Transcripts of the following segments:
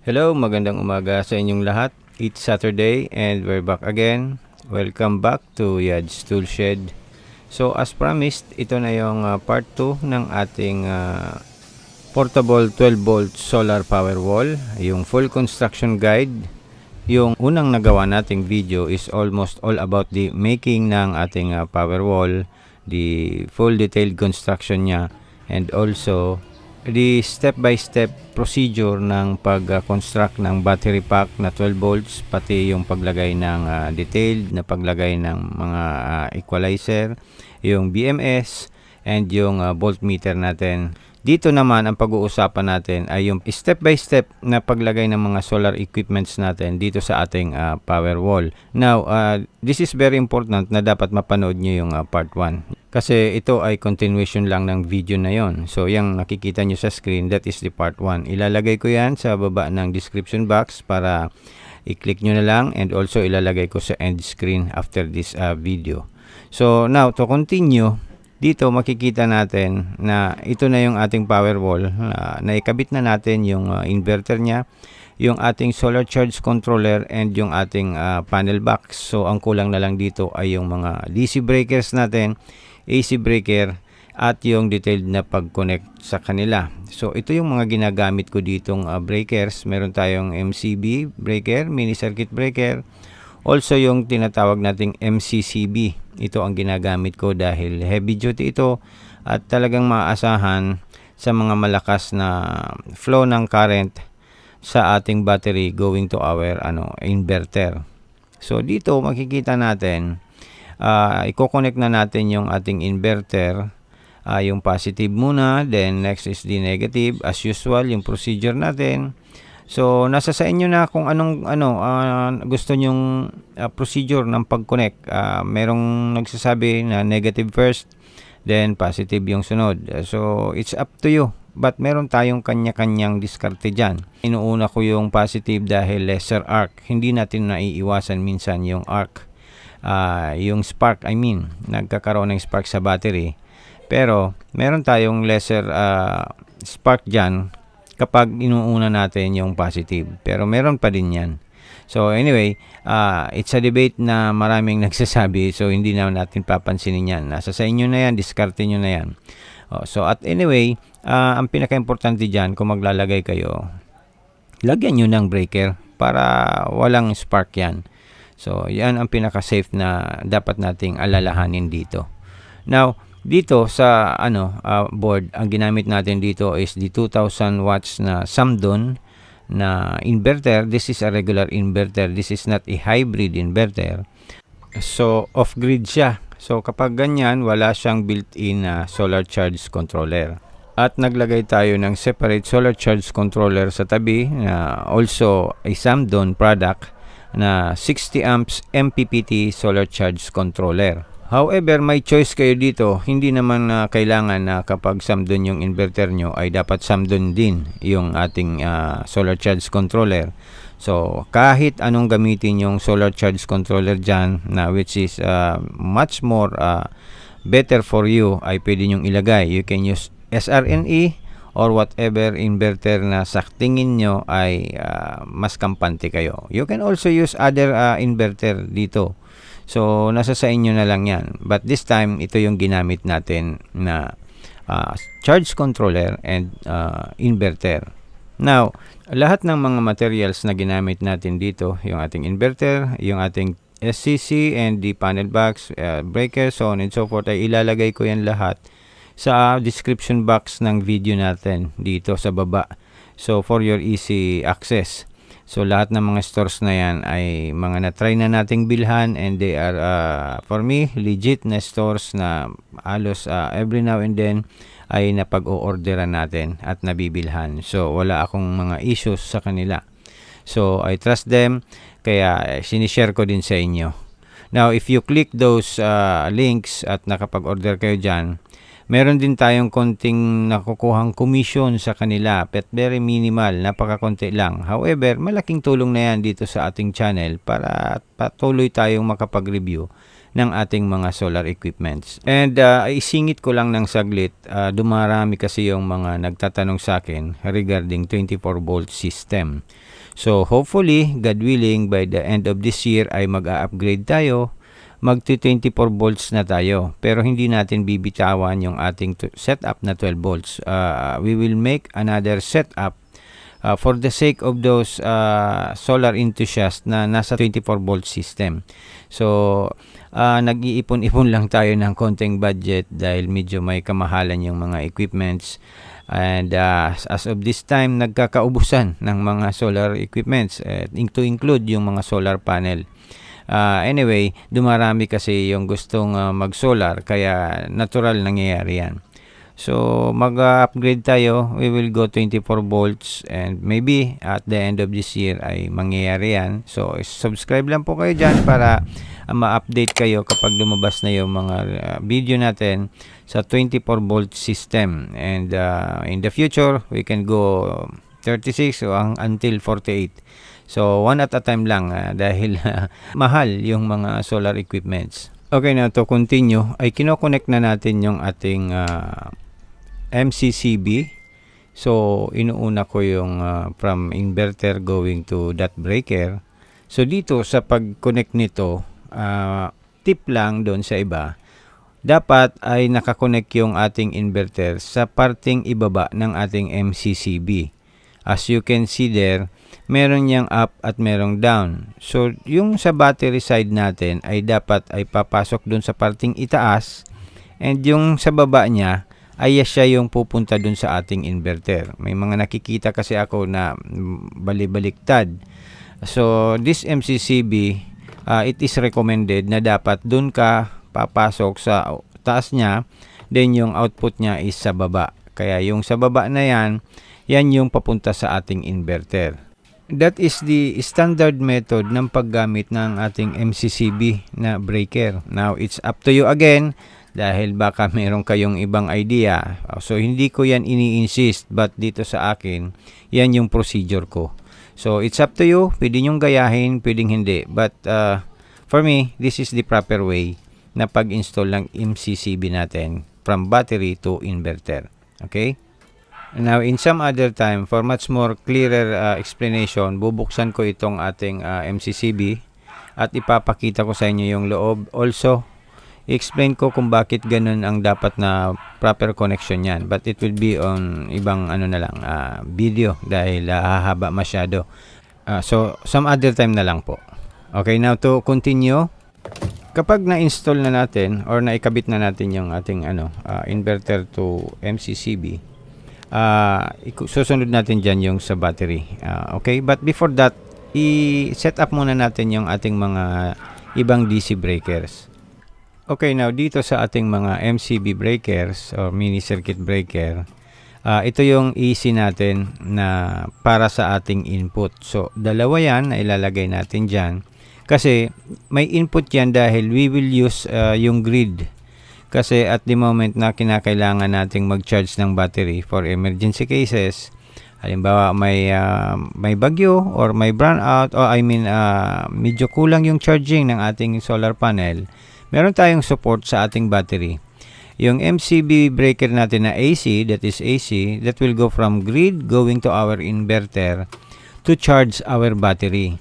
Hello, magandang umaga sa inyong lahat. It's Saturday and we're back again. Welcome back to Yad's Toolshed. So as promised, ito na yung part 2 ng ating portable 12-volt solar power wall, yung full construction guide. Yung unang nagawa nating video is almost all about the making ng ating power wall, the full detailed construction niya, and also the step-by-step procedure ng pag-construct ng battery pack na 12 volts, pati yung paglagay ng detailed na paglagay ng mga equalizer, yung BMS, and yung voltmeter natin. Dito naman, ang pag-uusapan natin ay yung step-by-step na paglagay ng mga solar equipments natin dito sa ating power wall. Now, this is very important na dapat mapanood nyo yung part 1. Kasi ito ay continuation lang ng video na yon. So, yung nakikita nyo sa screen, that is the part 1. Ilalagay ko yan sa baba ng description box para i-click nyo na lang, and also ilalagay ko sa end screen after this video. So, now, to continue, dito makikita natin na ito na yung ating power wall. Naikabit na natin yung inverter niya, yung ating solar charge controller, and yung ating panel box. So, ang kulang na lang dito ay yung mga DC breakers natin, AC breaker, at yung detailed na pag-connect sa kanila. So, ito yung mga ginagamit ko ditong breakers. Meron tayong MCB breaker, mini circuit breaker. Also, yung tinatawag nating MCCB. Ito ang ginagamit ko dahil heavy duty ito at talagang maaasahan sa mga malakas na flow ng current sa ating battery going to our inverter. So, dito makikita natin, i-connect na natin yung ating inverter, yung positive muna, then next is the negative. As usual, yung procedure natin. So, nasa sa inyo na kung anong gusto nyong procedure ng pag-connect. Merong nagsasabi na negative first, then positive yung sunod. So, it's up to you. But meron tayong kanya-kanyang diskarte dyan. Inuuna ko yung positive dahil lesser arc. Hindi natin naiiwasan minsan yung arc. Yung spark, nagkakaroon ng spark sa battery. Pero, meron tayong lesser spark dyan kapag inuuna natin yung positive. Pero meron pa din yan. So anyway, it's a debate na maraming nagsasabi. So hindi na natin papansinin yan. Nasa sa inyo na yan, diskarte nyo na yan. So at anyway, ang pinaka-importante dyan, kung maglalagay kayo, lagyan nyo ng breaker para walang spark yan. So yan ang pinaka-safe na dapat nating alalahanin dito. Now, dito sa board, ang ginamit natin dito is the 2000 watts na Samdon na inverter. This is a regular inverter. This is not a hybrid inverter. So, off-grid siya. So, kapag ganyan, wala siyang built-in solar charge controller. At naglagay tayo ng separate solar charge controller sa tabi na also a Samdon product na 60 amps MPPT solar charge controller. However, may choice kayo dito. Hindi naman kailangan na kapag Samdon yung inverter nyo ay dapat Samdon din yung ating solar charge controller. So, kahit anong gamitin yung solar charge controller dyan na which is much more better for you ay pwede nyong ilagay. You can use SRNE or whatever inverter na sa tingin nyo ay mas kampante kayo. You can also use other inverter dito. So, nasa sa inyo na lang yan. But this time, ito yung ginamit natin na charge controller and inverter. Now, lahat ng mga materials na ginamit natin dito, yung ating inverter, yung ating SCC and the panel box, breaker, so on and so forth, ay ilalagay ko yan lahat sa description box ng video natin dito sa baba. So, for your easy access. So, lahat ng mga stores na yan ay mga na-try na nating bilhan, and they are, for me, legit na stores na halos every now and then ay napag-o-orderan natin at nabibilhan. So, wala akong mga issues sa kanila. So, I trust them, kaya sinishare ko din sa inyo. Now, if you click those links at nakapag-order kayo dyan, meron din tayong konting nakukuhang commission sa kanila, but very minimal, napakakonti lang. However, malaking tulong na yan dito sa ating channel para patuloy tayong makapag-review ng ating mga solar equipments. And isingit ko lang ng saglit, dumarami kasi yung mga nagtatanong sa akin regarding 24 volt system. So hopefully, God willing, by the end of this year ay mag-a-upgrade tayo, magti 24 volts na tayo. Pero hindi natin bibitawan yung ating setup na 12 volts. We will make another setup for the sake of those solar enthusiasts na nasa 24 volt system. So nag-iipon-ipon lang tayo ng konting budget dahil medyo may kamahalan yung mga equipments. And as of this time, nagkakaubusan ng mga solar equipments, to include yung mga solar panel. Anyway, dumarami kasi yung gustong mag-solar, kaya natural nangyayari yan. So, mag-upgrade tayo. We will go 24 volts and maybe at the end of this year ay mangyayari yan. So, subscribe lang po kayo dyan para ma-update kayo kapag lumabas na yung mga video natin sa 24 volt system. And in the future, we can go 36 until 48. So, one at a time lang dahil mahal yung mga solar equipments. Okay, now to continue, ay kinoconnect na natin yung ating MCCB. So, inuuna ko yung from inverter going to that breaker. So, dito sa pag-connect nito, tip lang doon sa iba, dapat ay nakakonect yung ating inverter sa parting ibaba ng ating MCCB. As you can see there, meron niyang up at merong down. So, yung sa battery side natin ay dapat ay papasok doon sa parting itaas, and yung sa baba niya ay siya yung pupunta doon sa ating inverter. May mga nakikita kasi ako na balibaliktad. So, this MCCB, it is recommended na dapat doon ka papasok sa taas niya, then yung output niya is sa baba. Kaya yung sa baba na yan yung papunta sa ating inverter. That is the standard method ng paggamit ng ating MCCB na breaker. Now, it's up to you again dahil baka meron kayong ibang idea. So, hindi ko yan ini-insist, but dito sa akin, yan yung procedure ko. So, it's up to you. Pwede nyong gayahin, pwedeng hindi. But for me, this is the proper way na pag-install ng MCCB natin from battery to inverter. Okay? Now, in some other time, for much more clearer explanation, bubuksan ko itong ating MCCB at ipapakita ko sa inyo yung loob. Also, i-explain ko kung bakit ganun ang dapat na proper connection yan. But it will be on ibang video dahil hahaba masyado. So, some other time na lang po. Okay, now to continue. Kapag na-install na natin or naikabit na natin yung ating inverter to MCCB, susunod natin dyan yung sa battery. Okay, but before that, i-set up muna natin yung ating mga ibang DC breakers. Okay, now dito sa ating mga MCB breakers or mini circuit breaker, ito yung AC natin na para sa ating input. So, dalawa yan na ilalagay natin dyan. Kasi may input yan dahil we will use yung grid. Kasi at the moment na kinakailangan nating mag-charge ng battery for emergency cases, halimbawa may bagyo or may brownout or medyo kulang yung charging ng ating solar panel, meron tayong support sa ating battery. Yung MCB breaker natin na AC, that will go from grid going to our inverter to charge our battery.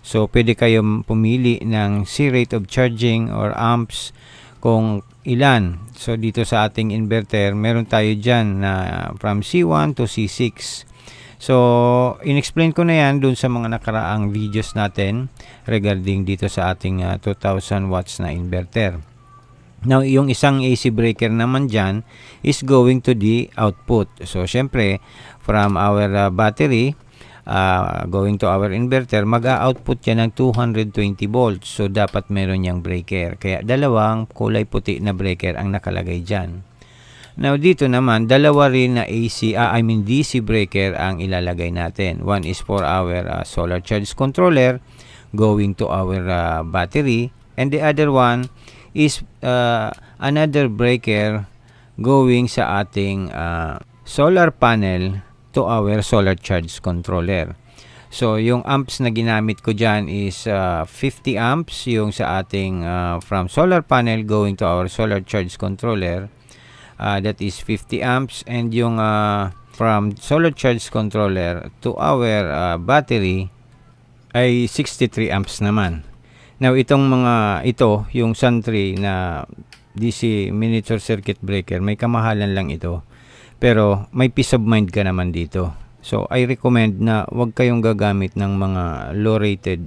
So, pwede kayong pumili ng C rate of charging or amps kung ilan. So, dito sa ating inverter, meron tayo dyan na from C1 to C6. So, in-explain ko na yan dun sa mga nakaraang videos natin regarding dito sa ating 2,000 watts na inverter. Now, yung isang AC breaker naman dyan is going to the output. So, syempre, from our battery, going to our inverter, mag-output yan ng 220 volts. So, dapat meron yang breaker. Kaya, dalawang kulay puti na breaker ang nakalagay dyan. Now, dito naman, dalawa rin na DC breaker ang ilalagay natin. One is for our solar charge controller going to our battery. And the other one is another breaker going sa ating solar panel to our solar charge controller. So, yung amps na ginamit ko dyan is 50 amps, yung sa ating from solar panel going to our solar charge controller. That is 50 amps. And yung from solar charge controller to our battery ay 63 amps naman. Now, itong mga ito, yung Sun3 na DC miniature circuit breaker, may kamahalan lang ito. Pero may peace of mind ka naman dito. So, I recommend na huwag kayong gagamit ng mga low-rated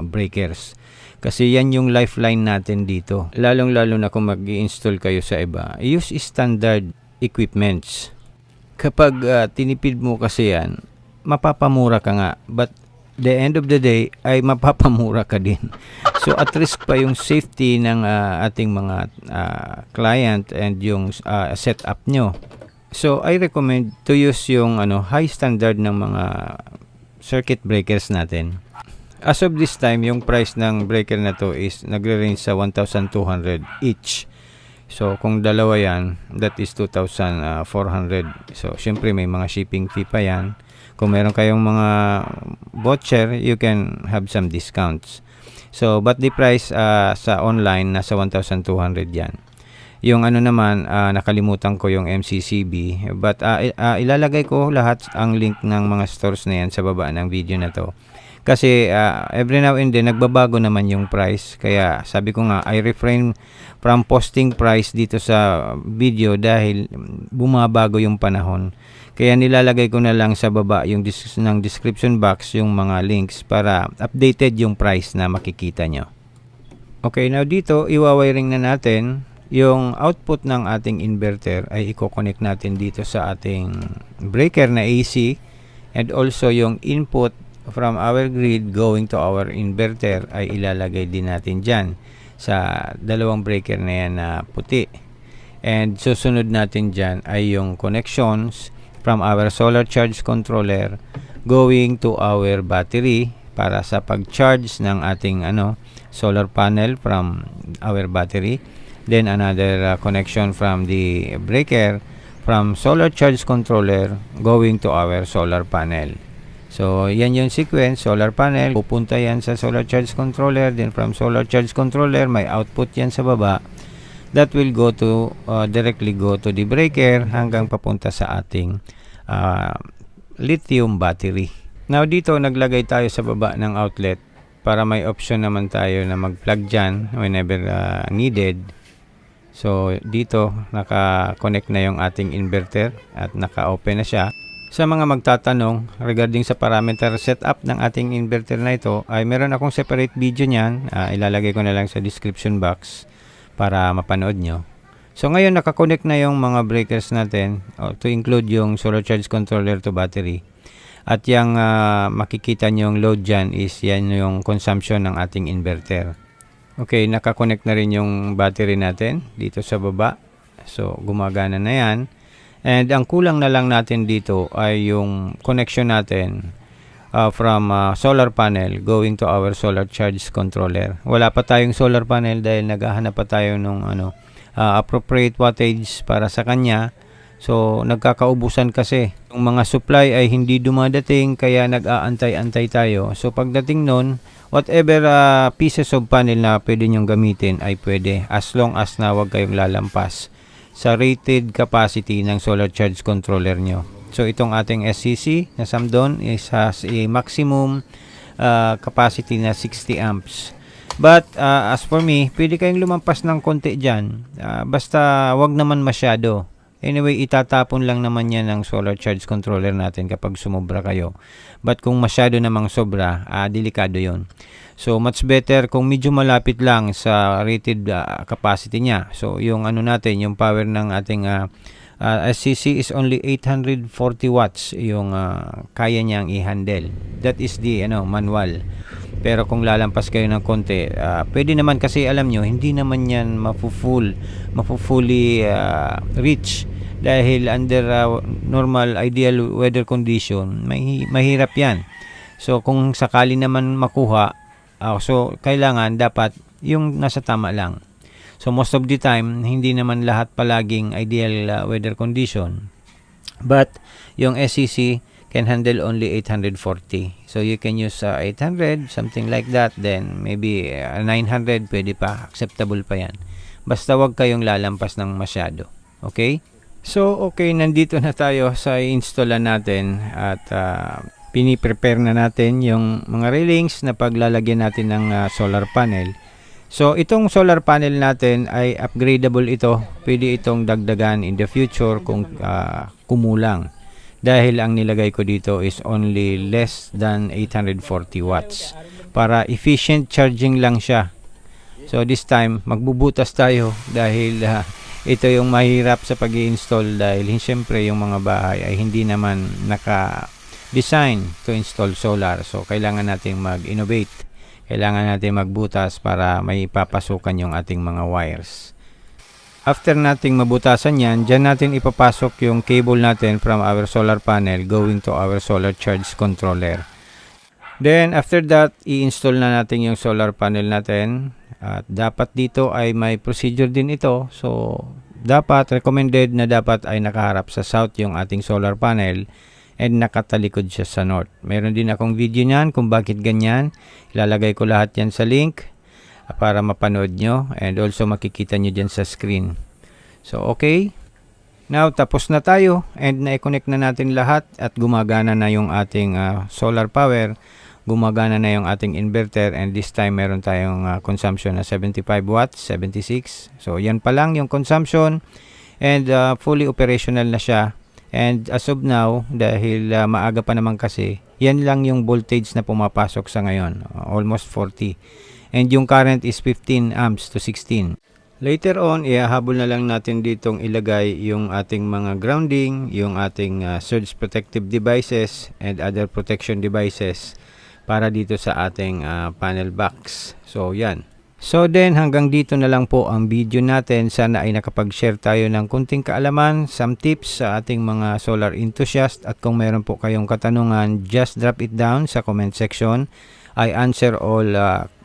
breakers. Kasi yan yung lifeline natin dito. Lalong-lalo na kung mag-i-install kayo sa iba. Use standard equipments. Kapag tinipid mo kasi yan, mapapamura ka nga. But the end of the day, ay mapapamura ka din. So, at risk pa yung safety ng ating mga client and yung setup nyo. So, I recommend to use yung high standard ng mga circuit breakers natin. As of this time, yung price ng breaker na to is nagre-range sa 1,200 each. So, kung dalawa yan, that is 2,400. So, syempre may mga shipping fee pa yan. Kung meron kayong mga voucher, you can have some discounts. So, but the price sa online, nasa 1,200 yan. Yung naman, nakalimutan ko yung MCCB. But ilalagay ko lahat ang link ng mga stores na yan sa baba ng video na to. Kasi every now and then, nagbabago naman yung price. Kaya sabi ko nga, I refrain from posting price dito sa video dahil bumabago yung panahon. Kaya nilalagay ko na lang sa baba yung ng description box yung mga links para updated yung price na makikita nyo. Okay, now dito, iwawiring na natin. Yung output ng ating inverter ay i-connect natin dito sa ating breaker na AC, and also yung input from our grid going to our inverter ay ilalagay din natin dyan sa dalawang breaker na yan na puti. And susunod natin dyan ay yung connections from our solar charge controller going to our battery para sa pag-charge ng ating solar panel from our battery. Then another connection from the breaker from solar charge controller going to our solar panel. So, yan yung sequence. Solar panel, pupunta yan sa solar charge controller. Then from solar charge controller, may output yan sa baba. That will go to, directly go to the breaker hanggang papunta sa ating lithium battery. Now, dito, naglagay tayo sa baba ng outlet para may option naman tayo na mag-plug dyan whenever needed. So, dito, naka-connect na yung ating inverter at naka-open na siya. Sa mga magtatanong regarding sa parameter setup ng ating inverter na ito, ay meron akong separate video niyan. Ilalagay ko na lang sa description box para mapanood nyo. So, ngayon, naka-connect na yung mga breakers natin to include yung solar charge controller to battery. At yung makikita nyo yung load dyan is yan yung consumption ng ating inverter. Okay, naka-connect na rin yung battery natin dito sa baba. So, gumagana na yan. And ang kulang na lang natin dito ay yung connection natin from solar panel going to our solar charge controller. Wala pa tayong solar panel dahil naghahanap pa tayo ng appropriate wattage para sa kanya. So, nagkakaubusan kasi. Yung mga supply ay hindi dumadating kaya nag-aantay-antay tayo. So, pagdating nun, whatever pieces of panel na pwede nyong gamitin ay pwede as long as na wag kayong lalampas sa rated capacity ng solar charge controller nyo. So, itong ating SCC na Samdon is has a maximum capacity na 60 amps. But, as for me, pwede kayong lumampas ng konti dyan. Basta wag naman masyado. Anyway, itatapon lang naman yan ng solar charge controller natin kapag sumobra kayo. But kung masyado namang sobra, delikado yon. So, much better kung medyo malapit lang sa rated capacity niya. So, yung natin, yung power ng ating SCC is only 840 watts yung kaya niyang i-handle. That is the manual. Pero kung lalampas kayo ng konti, pwede naman kasi alam nyo, hindi naman yan mapufully reach. Dahil under normal ideal weather condition, mahirap yan. So, kung sakali naman makuha, so kailangan dapat yung nasa tama lang. So, most of the time, hindi naman lahat palaging ideal weather condition. But, yung SCC, can handle only 840. So you can use 800, something like that. Then maybe 900, pwede pa, acceptable pa yan. Basta wag kayong lalampas ng masyado. Okay? So okay, nandito na tayo sa installan natin at piniprepare na natin yung mga railings na paglalagyan natin ng solar panel. So itong solar panel natin ay upgradable ito. Pwede itong dagdagan in the future kung kumulang. Dahil ang nilagay ko dito is only less than 840 watts. Para efficient charging lang siya. So this time, magbubutas tayo dahil ito yung mahirap sa pag-i-install dahil siyempre yung mga bahay ay hindi naman naka-design to install solar. So kailangan natin mag-innovate. Kailangan natin magbutas para may papasukan yung ating mga wires. After nating mabutasan yan, dyan natin ipapasok yung cable natin from our solar panel going to our solar charge controller. Then after that, i-install na natin yung solar panel natin. At dapat dito ay may procedure din ito. So dapat recommended na dapat ay nakaharap sa south yung ating solar panel and nakatalikod siya sa north. Meron din akong video niyan kung bakit ganyan. Ilalagay ko lahat yan sa link para mapanood nyo and also makikita nyo dyan sa screen. So okay, now tapos na tayo and na-connect na natin lahat at gumagana na yung ating solar power, gumagana na yung ating inverter, and this time meron tayong consumption na 75 watts, 76. So yan pa lang yung consumption and fully operational na siya. And as of now, dahil maaga pa naman kasi, yan lang yung voltage na pumapasok sa ngayon, almost 40. And yung current is 15 amps to 16. Later on, ihahabol na lang natin ditong ilagay yung ating mga grounding, yung ating surge protective devices and other protection devices para dito sa ating panel box. So yan. So then hanggang dito na lang po ang video natin. Sana ay nakapag-share tayo ng kunting kaalaman, some tips sa ating mga solar enthusiast, at kung meron po kayong katanungan, just drop it down sa comment section. I answer all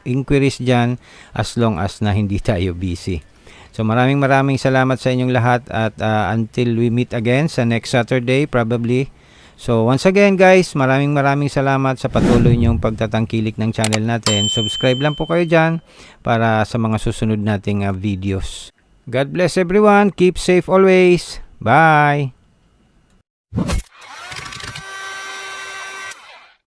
inquiries dyan as long as na hindi tayo busy. So maraming salamat sa inyong lahat at until we meet again sa next Saturday probably. So once again guys, maraming salamat sa patuloy niyong pagtatangkilik ng channel natin. Subscribe lang po kayo dyan para sa mga susunod nating videos. God bless everyone. Keep safe always. Bye!